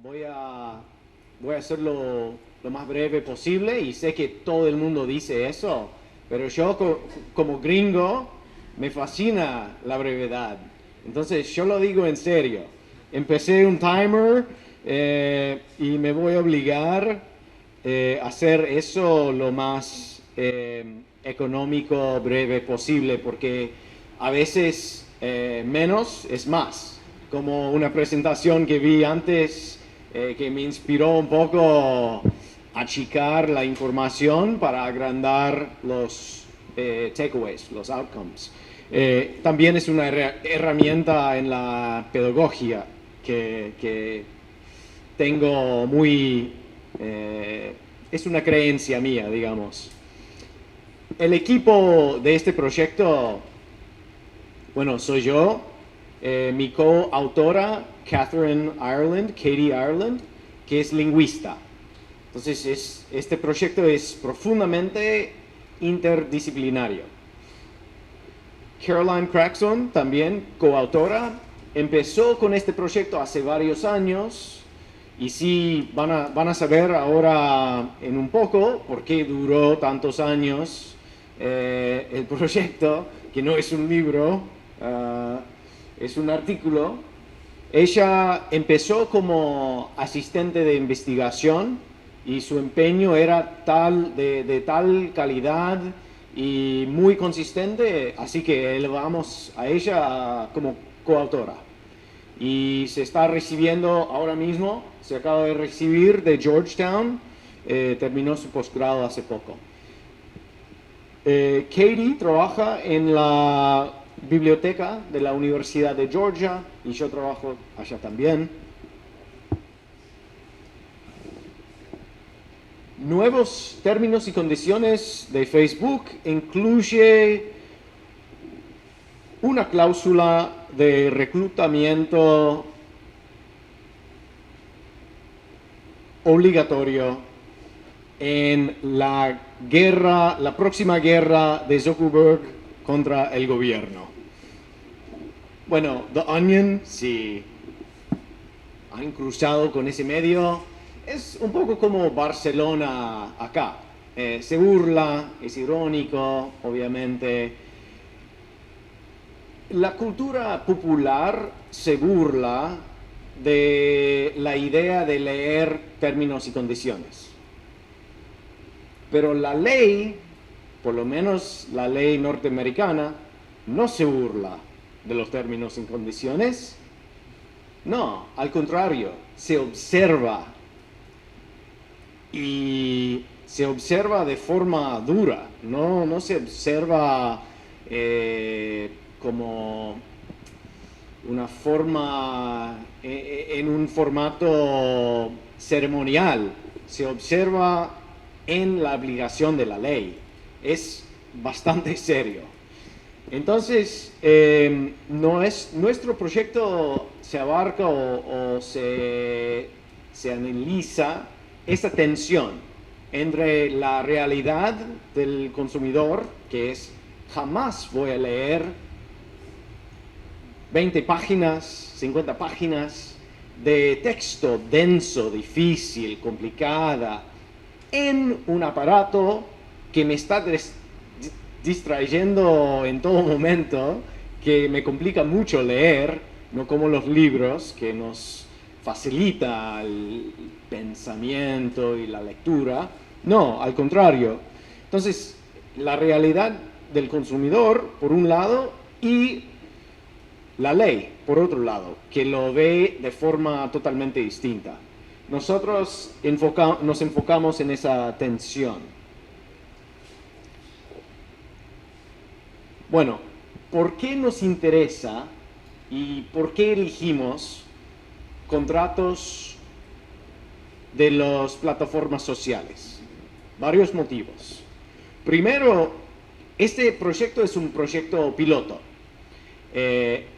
voy a, voy a hacerlo lo más breve posible y sé que todo el mundo dice eso, pero yo como gringo me fascina la brevedad. Entonces yo lo digo en serio. Empecé un timer y me voy a obligar a hacer eso lo más económico, breve posible, porque a veces menos es más. Como una presentación que vi antes que me inspiró un poco a achicar la información para agrandar los takeaways, los outcomes. También es una herramienta en la pedagogía que tengo muy... es una creencia mía, digamos. El equipo de este proyecto, bueno, soy yo, mi coautora, Katie Ireland, que es lingüista. Entonces, este proyecto es profundamente interdisciplinario. Caroline Craxon, también coautora, empezó con este proyecto hace varios años y sí van a saber ahora en un poco por qué duró tantos años el proyecto, que no es un libro, es un artículo. Ella empezó como asistente de investigación y su empeño era de tal calidad y muy consistente, así que elevamos a ella como coautora. Y se está recibiendo ahora mismo, se acaba de recibir de Georgetown, terminó su posgrado hace poco. Katie trabaja en la biblioteca de la Universidad de Georgia y yo trabajo allá también. Nuevos términos y condiciones de Facebook incluye una cláusula de reclutamiento obligatorio en la próxima guerra de Zuckerberg contra el gobierno. Bueno, The Onion, si han cruzado con ese medio, es un poco como Barcelona acá. Se burla, es irónico, obviamente. La cultura popular se burla de la idea de leer términos y condiciones. Pero la ley, por lo menos la ley norteamericana, no se burla de los términos y condiciones. No, al contrario, se observa. Y se observa de forma dura, no se observa como una forma, en un formato ceremonial, se observa en la obligación de la ley. Es bastante serio. Entonces, nuestro proyecto se abarca o se analiza esta tensión entre la realidad del consumidor, que es jamás voy a leer 20 páginas, 50 páginas de texto denso, difícil, complicada, en un aparato que me está distrayendo en todo momento, que me complica mucho leer, no como los libros que nos facilita el pensamiento y la lectura. No, al contrario. Entonces, la realidad del consumidor, por un lado, y la ley, por otro lado, que lo ve de forma totalmente distinta. Nosotros nos enfocamos en esa tensión. Bueno, ¿por qué nos interesa y por qué elegimos contratos de las plataformas sociales? Varios motivos. Primero, este proyecto es un proyecto piloto.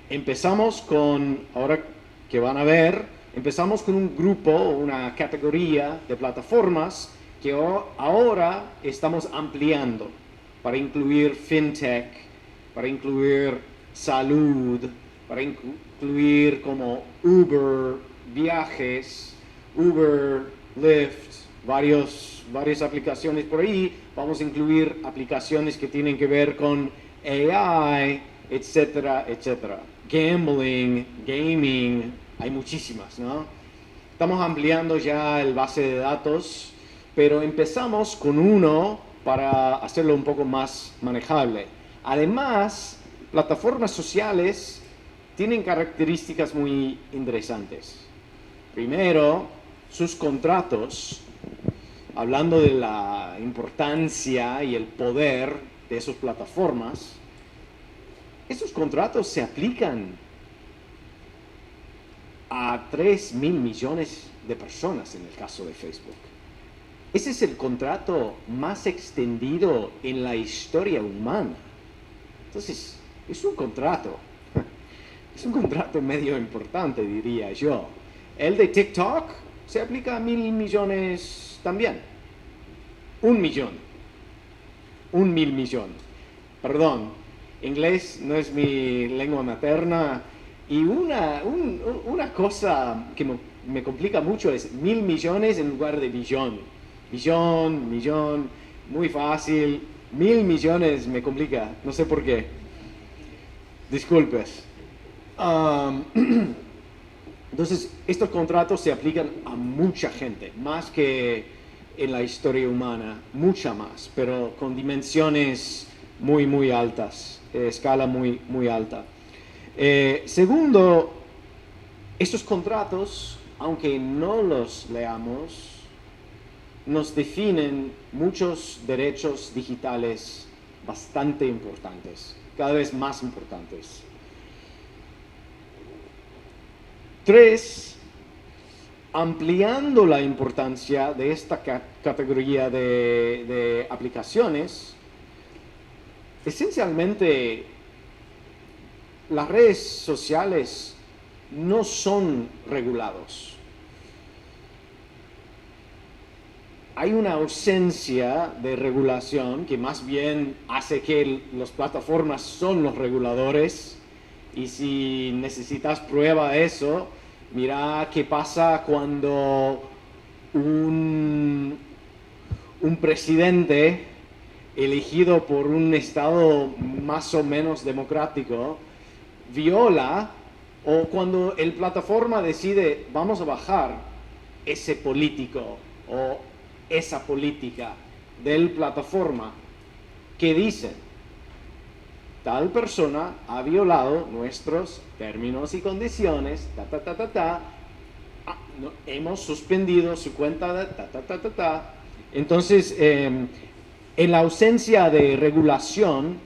Empezamos con, ahora que van a ver, empezamos con un grupo, una categoría de plataformas que ahora estamos ampliando para incluir fintech, para incluir salud, para incluir como Uber, viajes, Uber, Lyft, varias aplicaciones por ahí. Vamos a incluir aplicaciones que tienen que ver con AI, etcétera, etcétera. Gambling, gaming, hay muchísimas, ¿no? Estamos ampliando ya el base de datos, pero empezamos con uno para hacerlo un poco más manejable. Además, plataformas sociales tienen características muy interesantes. Primero, sus contratos, hablando de la importancia y el poder de esas plataformas, esos contratos se aplican a 3.000 millones de personas en el caso de Facebook. Ese es el contrato más extendido en la historia humana. Entonces, es un contrato medio importante, diría yo. El de TikTok se aplica a 1.000 millones también. 1.000.000. 1.000.000.000. Perdón, inglés no es mi lengua materna. Y una cosa que me complica mucho es 1.000 millones en lugar de billón. Billón, millón, muy fácil. 1.000 millones me complica, no sé por qué. Disculpes. Entonces, estos contratos se aplican a mucha gente, más que en la historia humana, mucha más, pero con dimensiones muy, muy altas, escala muy, muy alta. Segundo, estos contratos, aunque no los leamos, nos definen muchos derechos digitales bastante importantes, cada vez más importantes. 3, ampliando la importancia de esta categoría de aplicaciones, esencialmente las redes sociales no son regulados. Hay una ausencia de regulación que más bien hace que las plataformas son los reguladores. Y si necesitas prueba de eso, mira qué pasa cuando un presidente elegido por un estado más o menos democrático viola, o cuando el plataforma decide vamos a bajar ese político o esa política del plataforma, que dicen tal persona ha violado nuestros términos y condiciones, hemos suspendido su cuenta, Entonces, en la ausencia de regulación,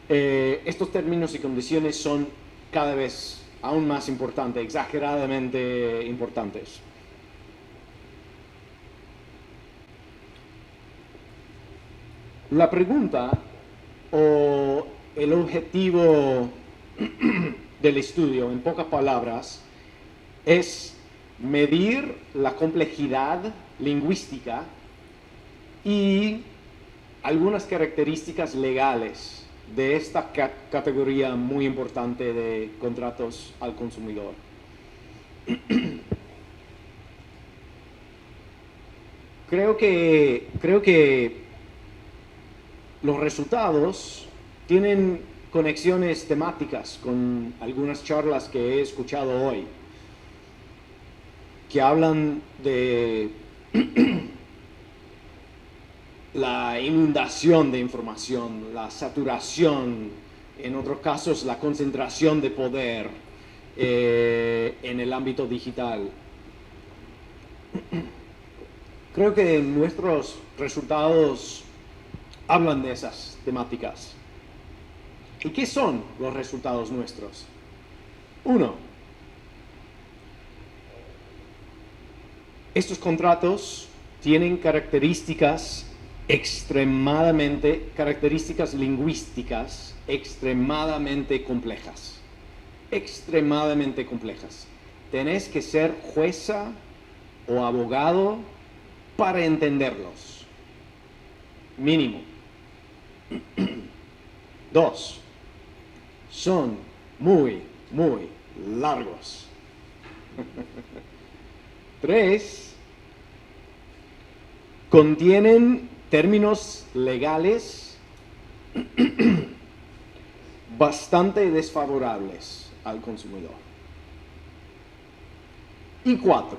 estos términos y condiciones son cada vez aún más importantes, exageradamente importantes. La pregunta o el objetivo del estudio, en pocas palabras, es medir la complejidad lingüística y algunas características legales de esta categoría muy importante de contratos al consumidor. Creo que los resultados tienen conexiones temáticas con algunas charlas que he escuchado hoy, que hablan de la inundación de información, la saturación, en otros casos la concentración de poder en el ámbito digital. Creo que nuestros resultados hablan de esas temáticas. ¿Y qué son los resultados nuestros? 1. Estos contratos tienen características lingüísticas extremadamente complejas. Extremadamente complejas. Tenés que ser jueza o abogado para entenderlos. Mínimo. 2. Son muy, muy largos. 3, contienen términos legales bastante desfavorables al consumidor. Y 4,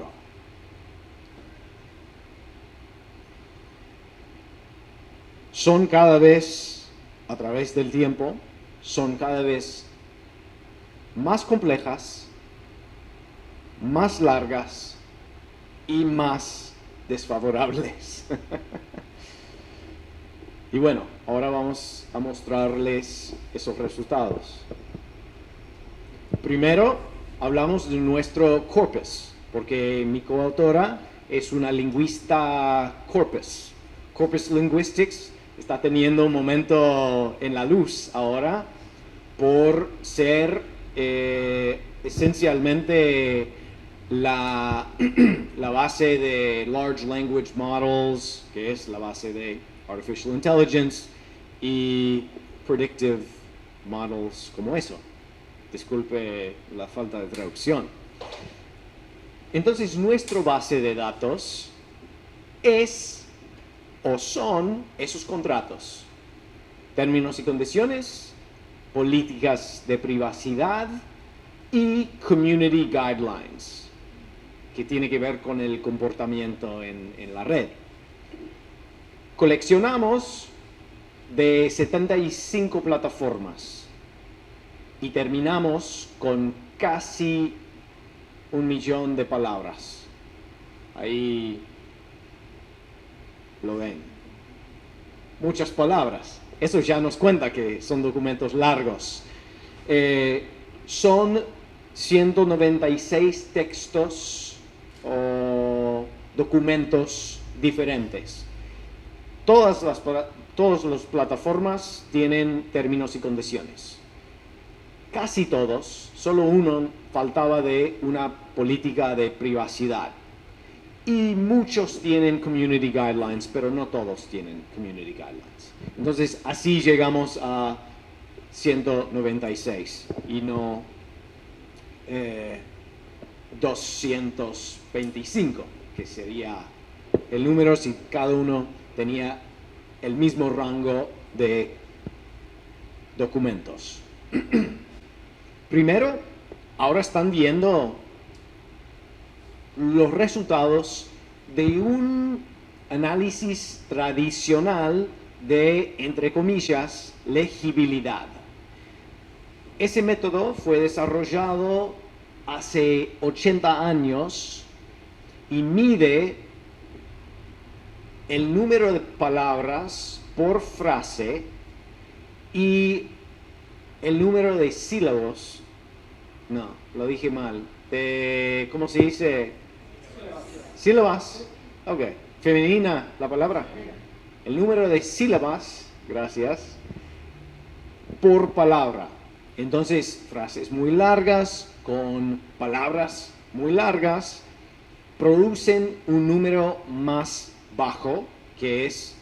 son cada vez, a través del tiempo, son cada vez más complejas, más largas y más desfavorables. Y bueno, ahora vamos a mostrarles esos resultados. Primero, hablamos de nuestro corpus, porque mi coautora es una lingüista corpus. Corpus Linguistics está teniendo un momento en la luz ahora por ser esencialmente la base de Large Language Models, que es la base de Artificial Intelligence, y Predictive Models como eso. Disculpe la falta de traducción. Entonces, nuestra base de datos es o son esos contratos, términos y condiciones, políticas de privacidad y community guidelines, que tiene que ver con el comportamiento en la red. Coleccionamos de 75 plataformas y terminamos con casi 1 millón de palabras. Ahí lo ven. Muchas palabras. Eso ya nos cuenta que son documentos largos. Son 196 textos o documentos diferentes. Todas las plataformas tienen términos y condiciones. Casi todos, solo uno faltaba de una política de privacidad. Y muchos tienen community guidelines, pero no todos tienen community guidelines. Entonces, así llegamos a 196 y no 225, que sería el número si cada uno tenía el mismo rango de documentos. Primero, ahora están viendo los resultados de un análisis tradicional de, entre comillas, legibilidad. Ese método fue desarrollado hace 80 años y mide el número de palabras por frase y el número de sílabos. No, lo dije mal. ¿Cómo se dice? Sílabas. Ok. Femenina la palabra. El número de sílabas, gracias, por palabra. Entonces, frases muy largas con palabras muy largas producen un número más bajo, que es,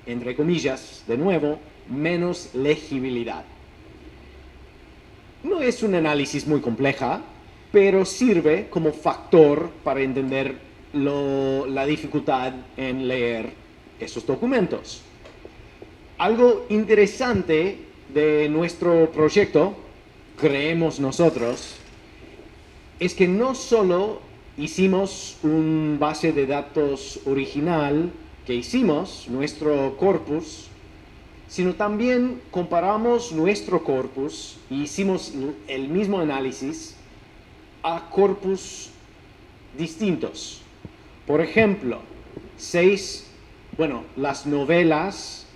entre comillas, de nuevo, menos legibilidad. No es un análisis muy compleja, pero sirve como factor para entender la dificultad en leer esos documentos. Algo interesante de nuestro proyecto, creemos nosotros, es que no solo hicimos un base de datos original que hicimos, nuestro corpus, sino también comparamos nuestro corpus y hicimos el mismo análisis a corpus distintos. Por ejemplo, las novelas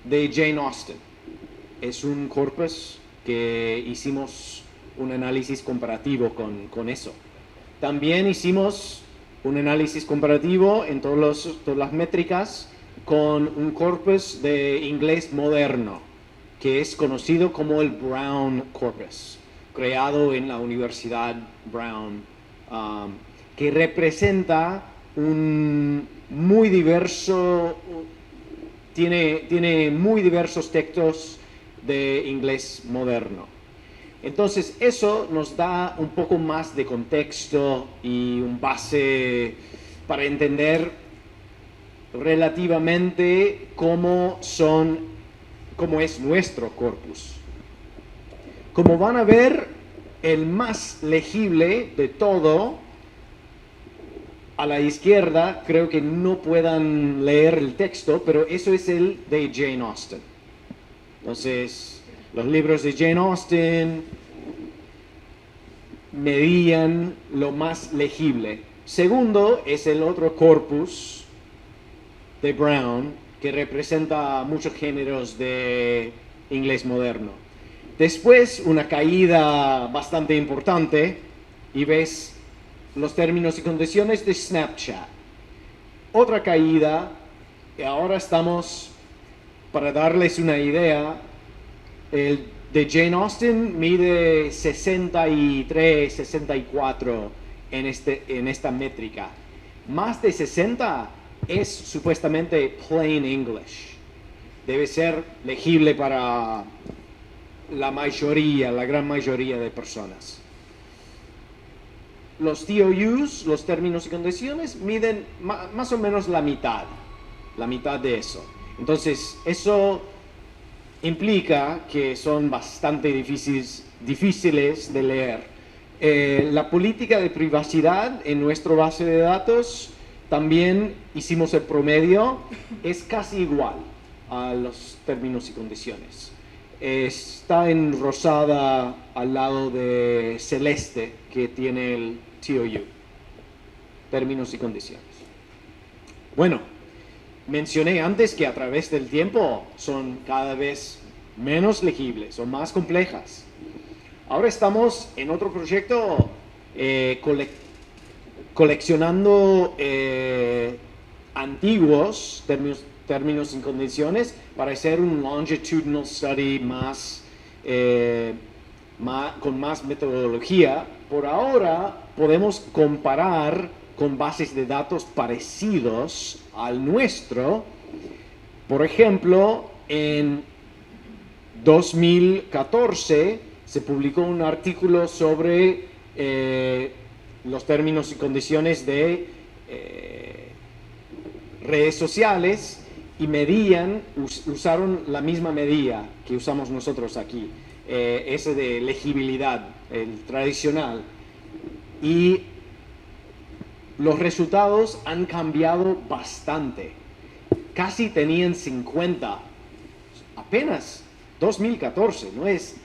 de Jane Austen. Es un corpus que hicimos un análisis comparativo con eso. También hicimos un análisis comparativo en todas las métricas con un corpus de inglés moderno, que es conocido como el Brown Corpus, creado en la Universidad Brown, que representa un muy diverso, tiene muy diversos textos de inglés moderno. Entonces eso nos da un poco más de contexto y un base para entender relativamente cómo es nuestro corpus. Como van a ver, el más legible de todo, a la izquierda, creo que no puedan leer el texto, pero eso es el de Jane Austen. Entonces, los libros de Jane Austen medían lo más legible. Segundo es el otro corpus de Brown, que representa muchos géneros de inglés moderno. Después, una caída bastante importante, y ves los términos y condiciones de Snapchat. Otra caída, y ahora estamos, para darles una idea, el de Jane Austen mide 63, 64 en esta métrica. Más de 60 es supuestamente plain English. Debe ser legible para la gran mayoría de personas. Los TOUs, los términos y condiciones, miden más o menos la mitad de eso. Entonces, eso implica que son bastante difíciles de leer. La política de privacidad en nuestra base de datos, también hicimos el promedio, es casi igual a los términos y condiciones. Está en rosada al lado de celeste que tiene el TOU, términos y condiciones. Bueno, mencioné antes que a través del tiempo son cada vez menos legibles o más complejas. Ahora estamos en otro proyecto coleccionando antiguos términos y condiciones para hacer un longitudinal study con más metodología. Por ahora podemos comparar con bases de datos parecidos al nuestro. Por ejemplo, en 2014 se publicó un artículo sobre los términos y condiciones de redes sociales y usaron la misma medida que usamos nosotros aquí, ese de legibilidad, el tradicional. Y los resultados han cambiado bastante. Casi tenían 50. Apenas 2014, no es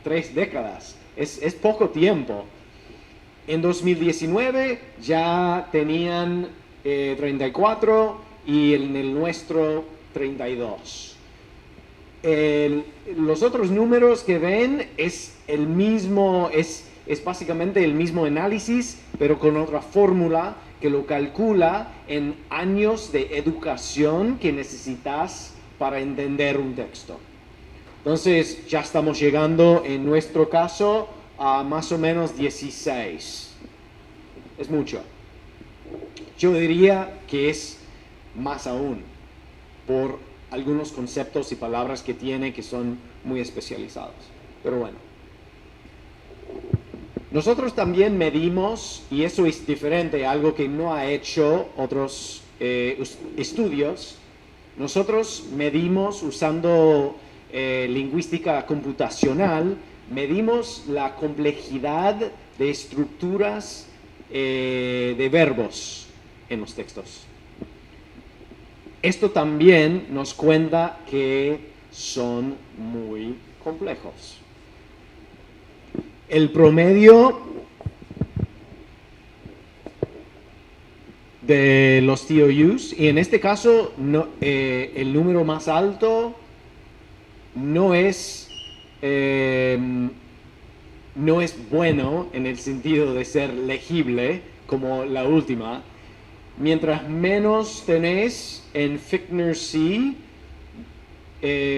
3 décadas. Es poco tiempo. En 2019 ya tenían 34 y en el nuestro 32. Los otros números que ven es el mismo, es básicamente el mismo análisis, pero con otra fórmula que lo calcula en años de educación que necesitas para entender un texto. Entonces ya estamos llegando en nuestro caso a más o menos 16. Es mucho. Yo diría que es más aún por algunos conceptos y palabras que tiene que son muy especializados. Pero bueno. Nosotros también medimos, y eso es diferente, algo que no ha hecho otros estudios. Nosotros medimos usando lingüística computacional, medimos la complejidad de estructuras de verbos en los textos. Esto también nos cuenta que son muy complejos. El promedio de los TOUs, y en este caso el número más alto no es bueno en el sentido de ser legible como la última. Mientras menos tenés en Fichtner-C,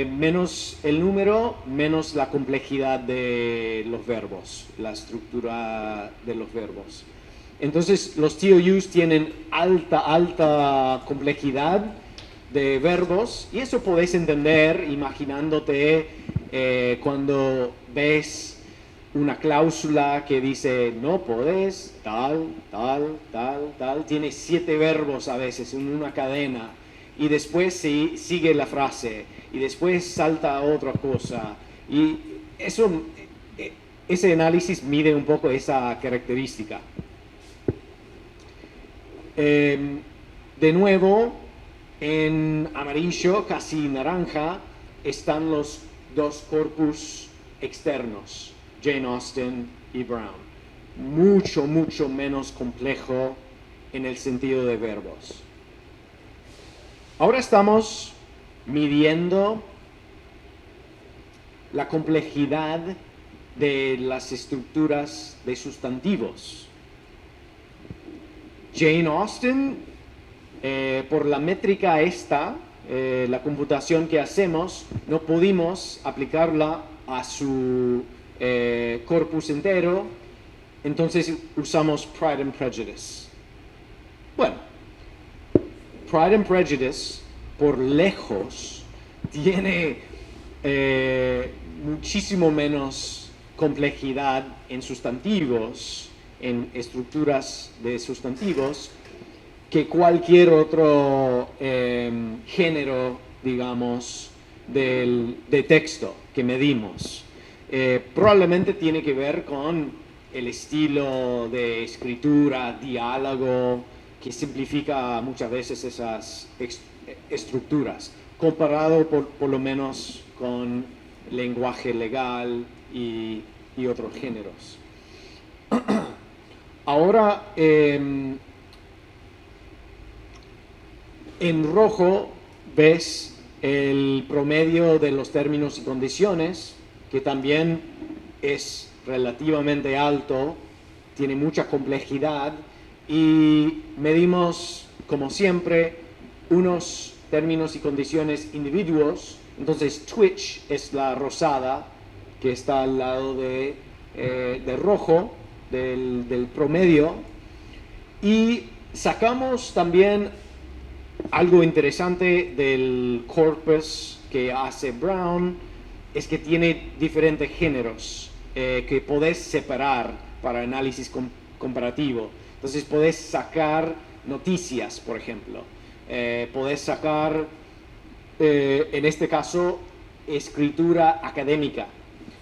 menos el número, menos la complejidad de los verbos, la estructura de los verbos. Entonces los TOUs tienen alta complejidad de verbos, y eso podéis entender imaginándote Cuando ves una cláusula que dice no podés, tal, tiene 7 verbos a veces en una cadena y después sigue la frase y después salta a otra cosa y ese análisis mide un poco esa característica. De nuevo, en amarillo, casi naranja, están los 2 corpus externos, Jane Austen y Brown. Mucho menos complejo en el sentido de verbos. Ahora estamos midiendo la complejidad de las estructuras de sustantivos. Jane Austen, por la métrica esta, la computación que hacemos, no pudimos aplicarla a su corpus entero, entonces usamos Pride and Prejudice. Bueno, Pride and Prejudice, por lejos, tiene muchísimo menos complejidad en sustantivos, en estructuras de sustantivos, que cualquier otro género, digamos, de texto que medimos. Probablemente tiene que ver con el estilo de escritura, diálogo, que simplifica muchas veces esas estructuras, comparado por lo menos con lenguaje legal y otros géneros. Ahora, en rojo ves el promedio de los términos y condiciones, que también es relativamente alto, tiene mucha complejidad, y medimos, como siempre, unos términos y condiciones individuos. Entonces Twitch es la rosada, que está al lado de rojo, del promedio, y sacamos también algo interesante del corpus que hace Brown, es que tiene diferentes géneros que podés separar para análisis comparativo. Entonces podés sacar noticias, por ejemplo. Podés sacar, en este caso, escritura académica.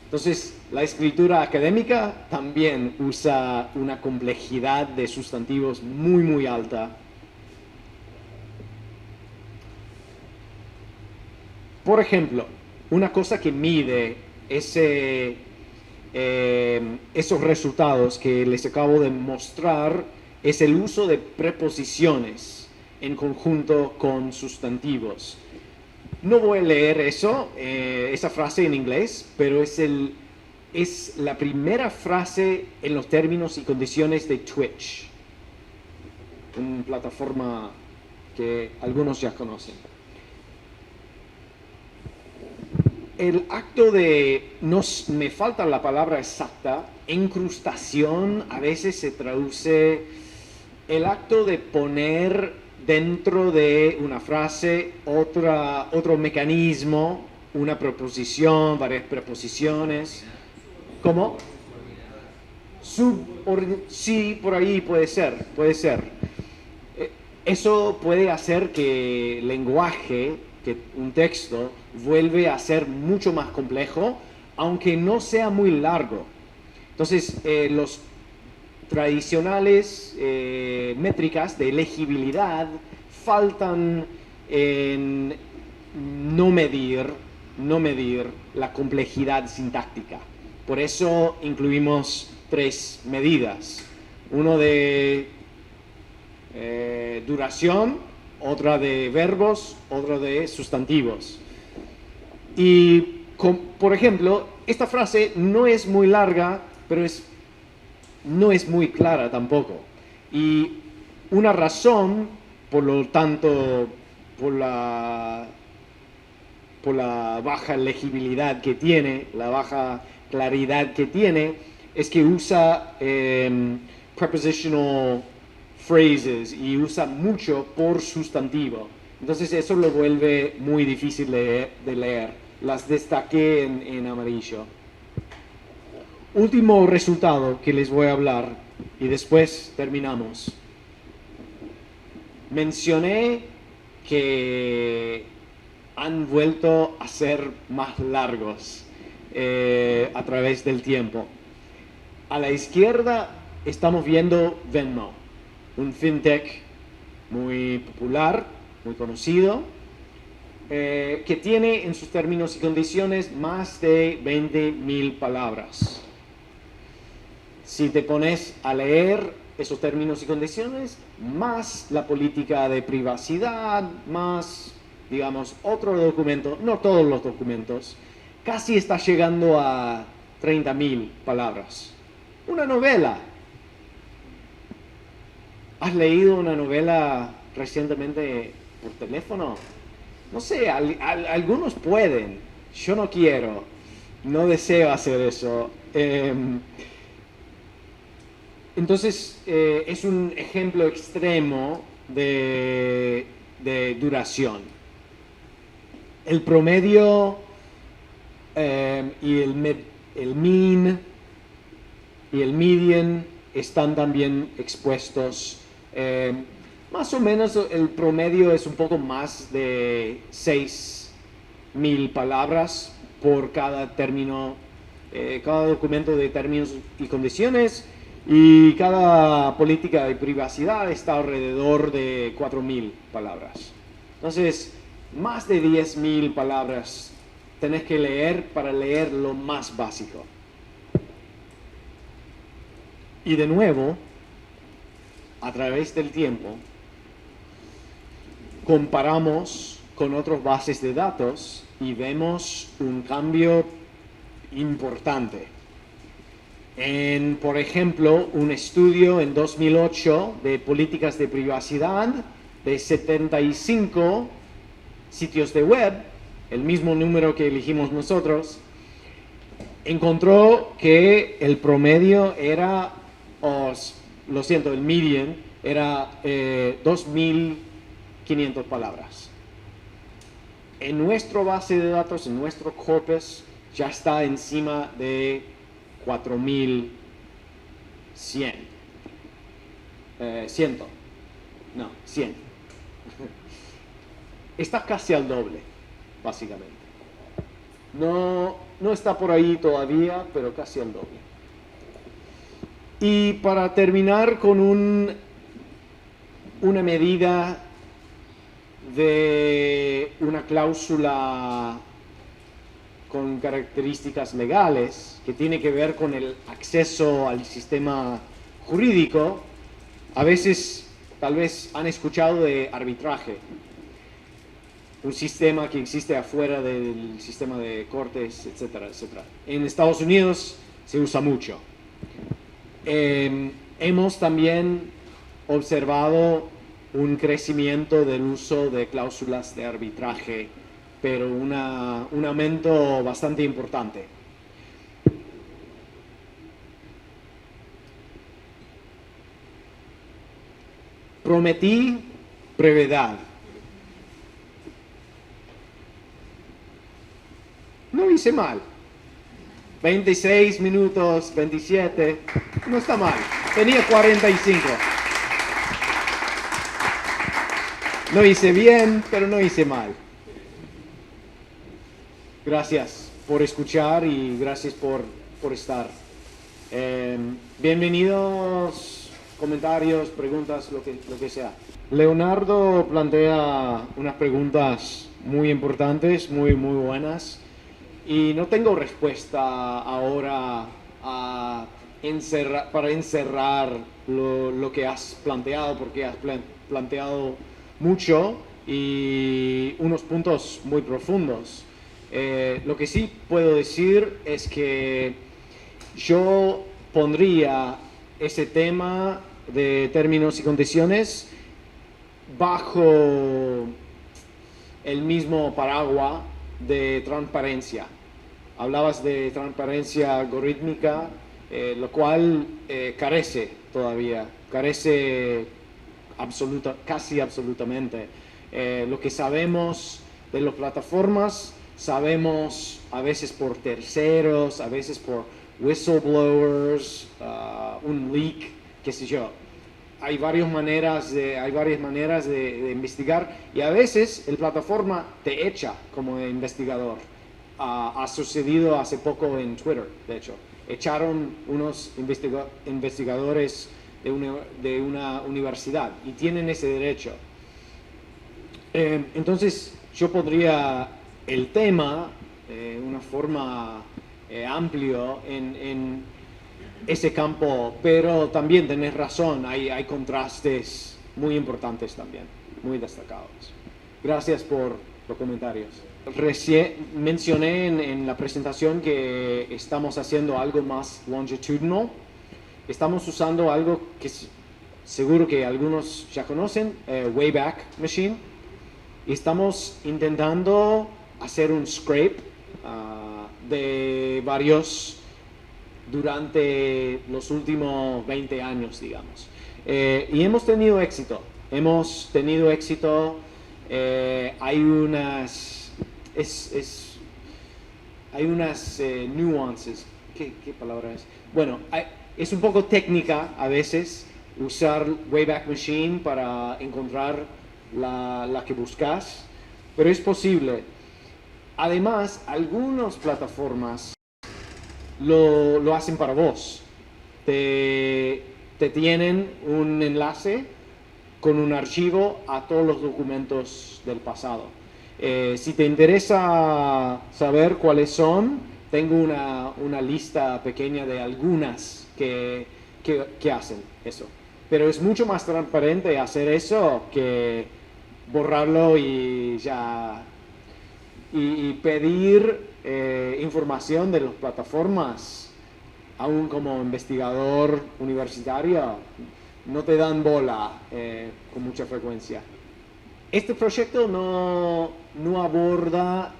Entonces, la escritura académica también usa una complejidad de sustantivos muy alta. Por ejemplo, una cosa que mide esos resultados que les acabo de mostrar es el uso de preposiciones en conjunto con sustantivos. No voy a leer esa frase en inglés, pero es la primera frase en los términos y condiciones de Twitch, una plataforma que algunos ya conocen. El acto de, me falta la palabra exacta, incrustación, a veces se traduce el acto de poner dentro de una frase otro mecanismo, una preposición, varias preposiciones. ¿Cómo? Sí, por ahí puede ser. Eso puede hacer que el lenguaje, que un texto, vuelve a ser mucho más complejo, aunque no sea muy largo. Entonces, los tradicionales métricas de legibilidad faltan en no medir la complejidad sintáctica. Por eso incluimos 3 medidas. Uno de duración, otra de verbos, otra de sustantivos. Y, por ejemplo, esta frase no es muy larga, pero no es muy clara tampoco. Y una razón, por lo tanto, por la baja legibilidad que tiene, la baja claridad que tiene, es que usa prepositional phrases y usa mucho por sustantivo. Entonces eso lo vuelve muy difícil de leer. las destaqué en amarillo. Último resultado que les voy a hablar y después terminamos. Mencioné que han vuelto a ser más largos a través del tiempo. A la izquierda estamos viendo Venmo, un fintech muy popular, muy conocido, que tiene en sus términos y condiciones más de 20.000 palabras. Si te pones a leer esos términos y condiciones, más la política de privacidad, más, digamos, otro documento, no todos los documentos, casi está llegando a 30.000 palabras. Una novela. ¿Has leído una novela recientemente por teléfono? No sé, algunos pueden. Yo no quiero. No deseo hacer eso. Entonces, es un ejemplo extremo de duración. El promedio y el mean y el median están también expuestos. Más o menos el promedio es un poco más de 6.000 palabras por cada término, cada documento de términos y condiciones, y cada política de privacidad está alrededor de 4.000 palabras. Entonces, más de 10.000 palabras tenés que leer para leer lo más básico. Y de nuevo, a través del tiempo, comparamos con otras bases de datos y vemos un cambio importante. Por ejemplo, un estudio en 2008 de políticas de privacidad de 75 sitios de web, el mismo número que elegimos nosotros, encontró que el promedio era, lo siento, el median era 2.500 palabras. En nuestra base de datos, en nuestro corpus, ya está encima de 4.100. 100. Está casi al doble, básicamente. No está por ahí todavía, pero casi al doble. Y para terminar con una medida de una cláusula con características legales que tiene que ver con el acceso al sistema jurídico, a veces tal vez han escuchado de arbitraje, un sistema que existe afuera del sistema de cortes, etcétera, etcétera. En Estados Unidos se usa mucho. Hemos también observado un crecimiento del uso de cláusulas de arbitraje, pero un aumento bastante importante. Prometí brevedad. No hice mal. 26 minutos, 27, no está mal. Tenía 45. No hice bien, pero no hice mal. Gracias por escuchar y gracias por estar. Bienvenidos, comentarios, preguntas, lo que sea. Leonardo plantea unas preguntas muy importantes, muy buenas. Y no tengo respuesta ahora para encerrar lo que has planteado, porque has planteado mucho y unos puntos muy profundos. Lo que sí puedo decir es que yo pondría ese tema de términos y condiciones bajo el mismo paraguas de transparencia. Hablabas de transparencia algorítmica, lo cual carece casi absolutamente. Lo que sabemos de las plataformas sabemos a veces por terceros, a veces por whistleblowers, un leak, qué sé yo. Hay varias maneras de investigar y a veces la plataforma te echa como investigador. Ha sucedido hace poco en Twitter, de hecho. Echaron unos investigadores de una universidad y tienen ese derecho. Entonces yo pondría el tema una forma amplio en ese campo, pero también tenés razón, hay contrastes muy importantes también, muy destacados. Gracias por los comentarios. Recién mencioné en la presentación que estamos haciendo algo más longitudinal. Estamos usando algo que seguro que algunos ya conocen, Wayback Machine. Y estamos intentando hacer un scrape de varios durante los últimos 20 años, digamos. Y hemos tenido éxito. Hay unas nuances. ¿Qué palabra es? Bueno, es un poco técnica a veces usar Wayback Machine para encontrar la que buscas, pero es posible. Además, algunas plataformas lo hacen para vos. Te tienen un enlace con un archivo a todos los documentos del pasado. Si te interesa saber cuáles son, tengo una lista pequeña de algunas que hacen eso. Pero es mucho más transparente hacer eso que borrarlo y ya y pedir información de las plataformas. Aún como investigador universitario no te dan bola con mucha frecuencia. Este proyecto no aborda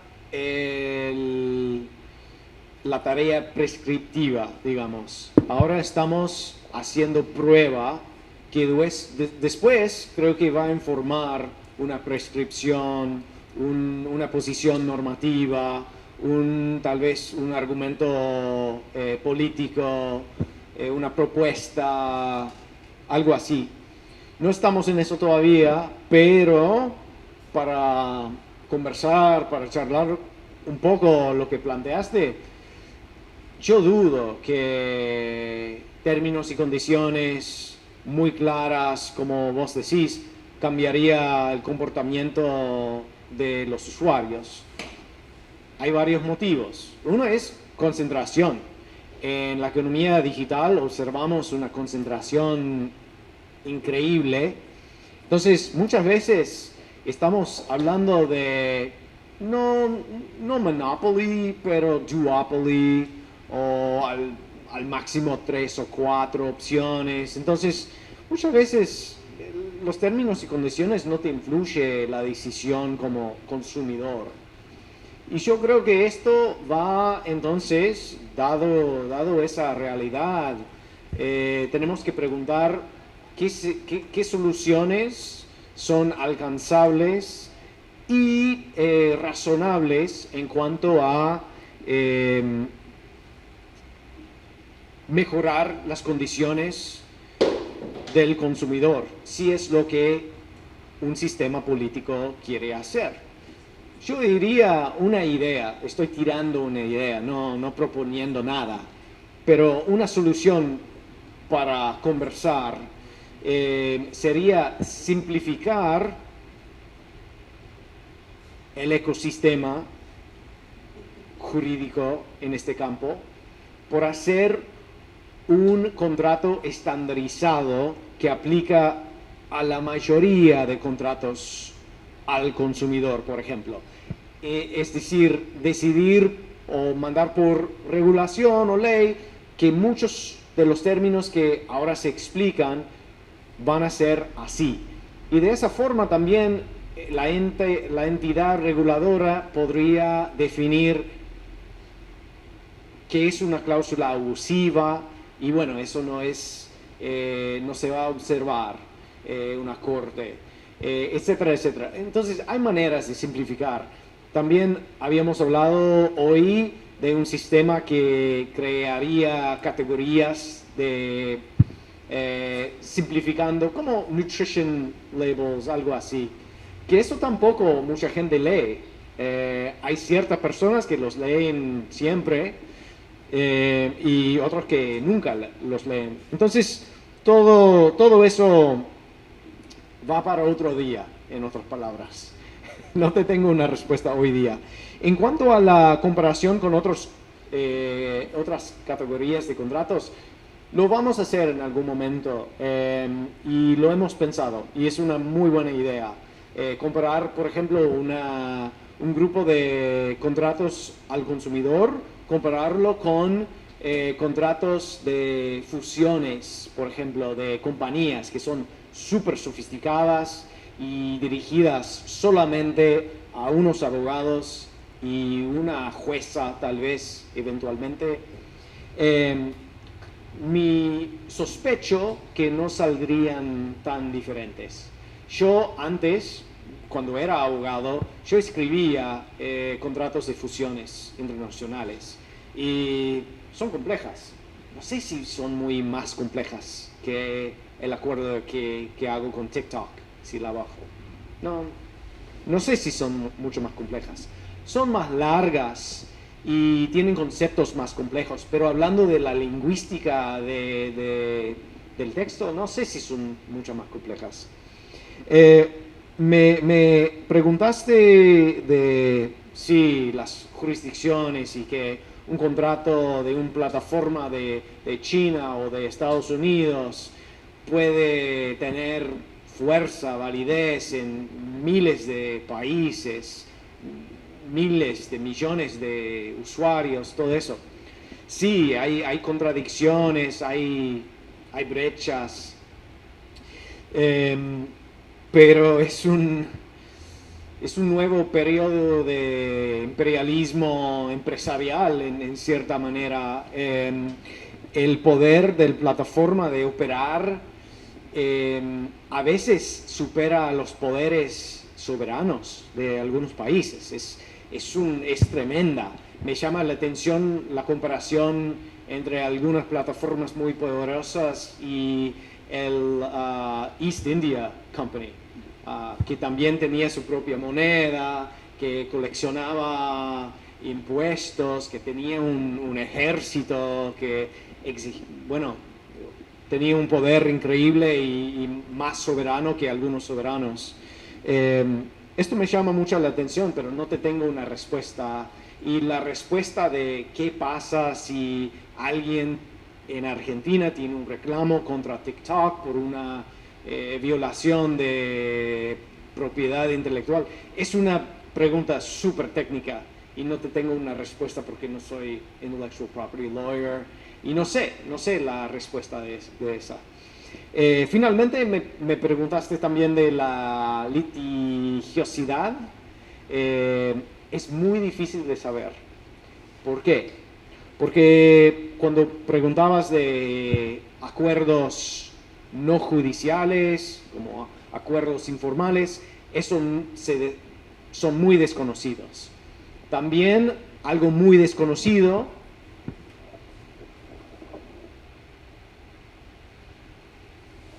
la tarea prescriptiva, digamos. Ahora estamos haciendo prueba que después creo que va a informar una prescripción, una posición normativa, tal vez un argumento político, una propuesta, algo así. No estamos en eso todavía, pero para conversar, para charlar un poco lo que planteaste, yo dudo que términos y condiciones muy claras, como vos decís, cambiaría el comportamiento de los usuarios. Hay varios motivos. Uno es concentración. En la economía digital observamos una concentración increíble. Entonces, muchas veces estamos hablando de no monopoly, pero duopoly, o al máximo 3 o 4 opciones. Entonces, muchas veces los términos y condiciones no te influye la decisión como consumidor. Y yo creo que esto va entonces, dado esa realidad, tenemos que preguntar qué soluciones son alcanzables y razonables en cuanto a mejorar las condiciones del consumidor, si es lo que un sistema político quiere hacer. Yo diría una idea, estoy tirando una idea, no proponiendo nada, pero una solución para conversar sería simplificar el ecosistema jurídico en este campo por hacer un contrato estandarizado que aplica a la mayoría de contratos al consumidor, por ejemplo. Es decir, decidir o mandar por regulación o ley que muchos de los términos que ahora se explican van a ser así. Y de esa forma también la entidad reguladora podría definir qué es una cláusula abusiva, y bueno, eso no se va a observar una corte, etcétera, etcétera. Entonces hay maneras de simplificar. También habíamos hablado hoy de un sistema que crearía categorías de simplificando, como nutrition labels, algo así. Que eso tampoco mucha gente lee. Hay ciertas personas que los leen siempre y otros que nunca los leen. Entonces, todo eso va para otro día, en otras palabras. No te tengo una respuesta hoy día. En cuanto a la comparación con otras categorías de contratos, lo vamos a hacer en algún momento y lo hemos pensado y es una muy buena idea. Comparar, por ejemplo, un grupo de contratos al consumidor, compararlo con contratos de fusiones, por ejemplo, de compañías que son súper sofisticadas y dirigidas solamente a unos abogados y una jueza, tal vez, eventualmente. Mi sospecho que no saldrían tan diferentes. Yo antes, cuando era abogado, yo escribía contratos de fusiones internacionales y son complejas. No sé si son muy más complejas que el acuerdo que hago con TikTok, si la bajo. No, no sé si son mucho más complejas. Son más largas y tienen conceptos más complejos, pero hablando de la lingüística del texto, no sé si son mucho más complejas. Me preguntaste de si las jurisdicciones y que un contrato de una plataforma de China o de Estados Unidos puede tener fuerza, validez en miles de países, miles de millones de usuarios, todo eso. Sí, hay contradicciones, hay brechas, eh, pero es un nuevo periodo de imperialismo empresarial en cierta manera. El poder de la plataforma de operar a veces supera a los poderes soberanos de algunos países. Es tremenda. Me llama la atención la comparación entre algunas plataformas muy poderosas y el East India Company, que también tenía su propia moneda, que coleccionaba impuestos, que tenía un ejército, que bueno, tenía un poder increíble y más soberano que algunos soberanos. Eh, Esto me llama mucho la atención, pero no te tengo una respuesta. Y la respuesta de qué pasa si alguien en Argentina tiene un reclamo contra TikTok por una violación de propiedad intelectual, es una pregunta súper técnica y no te tengo una respuesta porque no soy intellectual property lawyer y no sé la respuesta de esa. Finalmente me preguntaste también de la litigiosidad. Es muy difícil de saber. ¿Por qué? Porque cuando preguntabas de acuerdos no judiciales, como acuerdos informales, eso son muy desconocidos. También algo muy desconocido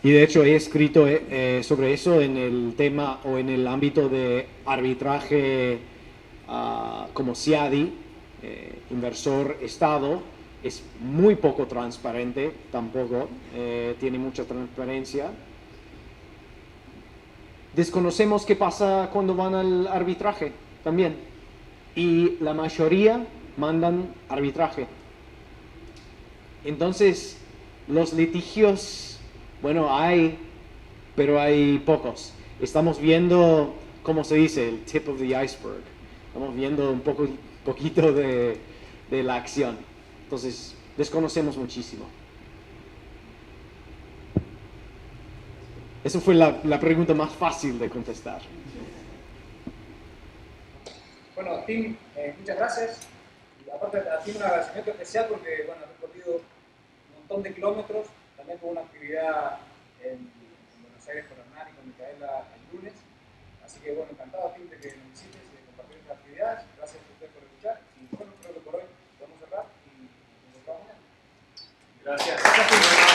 y de hecho he escrito sobre eso en el tema o en el ámbito de arbitraje como CIADI, inversor-estado, es muy poco transparente, tampoco tiene mucha transparencia. Desconocemos qué pasa cuando van al arbitraje también. Y la mayoría mandan arbitraje. Entonces, los litigios, bueno, hay, pero hay pocos. Estamos viendo, ¿cómo se dice? El tip of the iceberg. Estamos viendo un poquito de la acción. Entonces, desconocemos muchísimo. Esa fue la pregunta más fácil de contestar. Bueno, Tim, muchas gracias. Y aparte, a ti un agradecimiento especial porque, bueno, has recorrido un montón de kilómetros, también con una actividad en Buenos Aires con Hernán y con Micaela el lunes. Así que, bueno, encantado, Tim, de que nos visites y de compartir esta actividad. ideas. Gracias a ustedes por escuchar. Y bueno, creo que por hoy podemos cerrar y nos vemos mañana. Gracias.